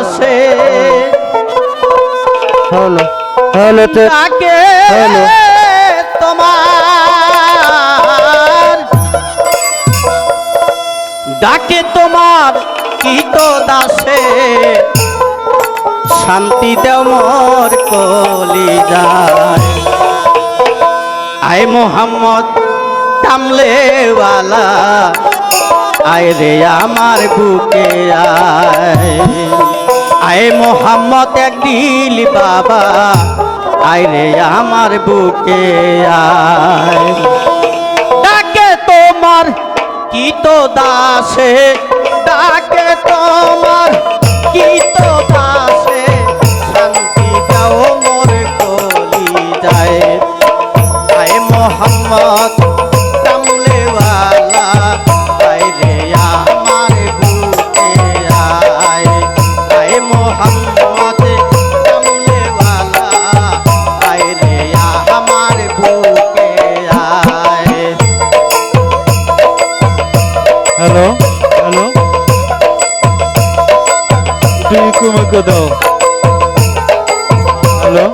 দাসে তাকে তোমার ডাকে তোমার কৃত দাসে শান্তি দেও মোর কলিজায় আয় মোহাম্মদ কামলেওয়ালা আয় রে আমার বুকে আয় মোহাম্মদ এক দিল বাবা আয় রে আমার বুকে আয় ডাকে তোমার কৃত দাসে ডাকে তোমার কৃত দাসে শান্তি দাও মোর কলিজায় আয় মোহাম্মদ কামলেওয়ালা আয় রে আমার বুকে আয় আয় মোহাম্মদ কামলেওয়ালা আয় রে আমার বুকে আয়। হ্যালো হ্যালো তুই কুমুকে দাও হ্যালো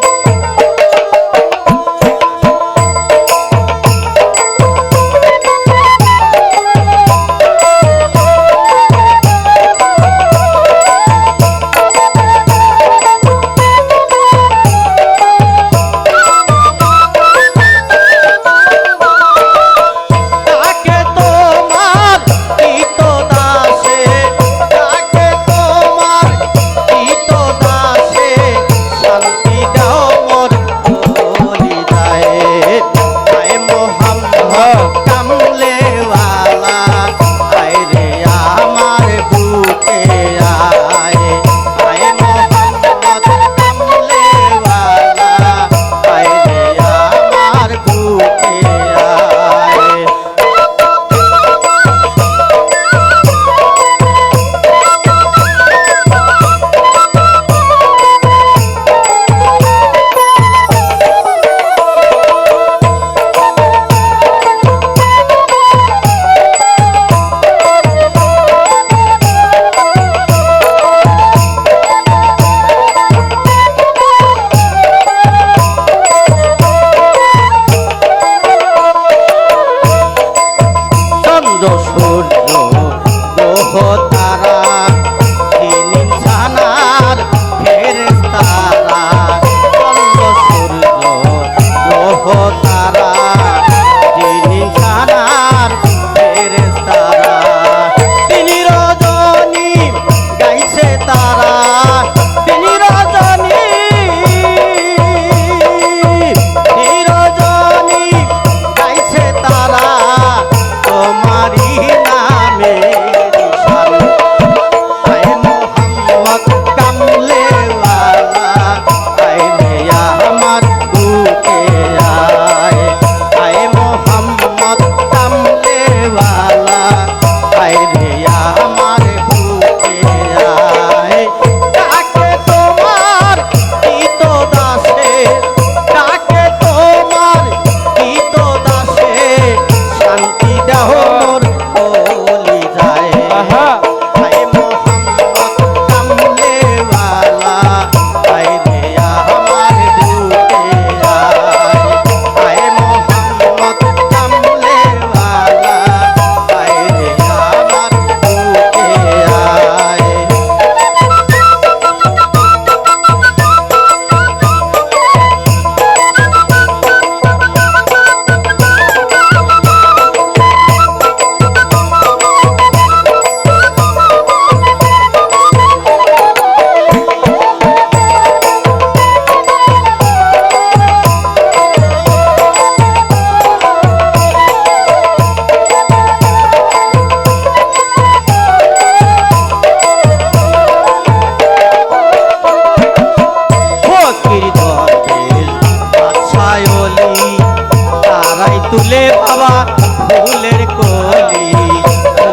তুলে বাবা ফুলের কলি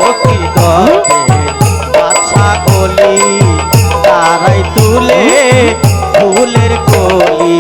অতি দবে বাছা কলি তারাই তুলে ফুলের কলি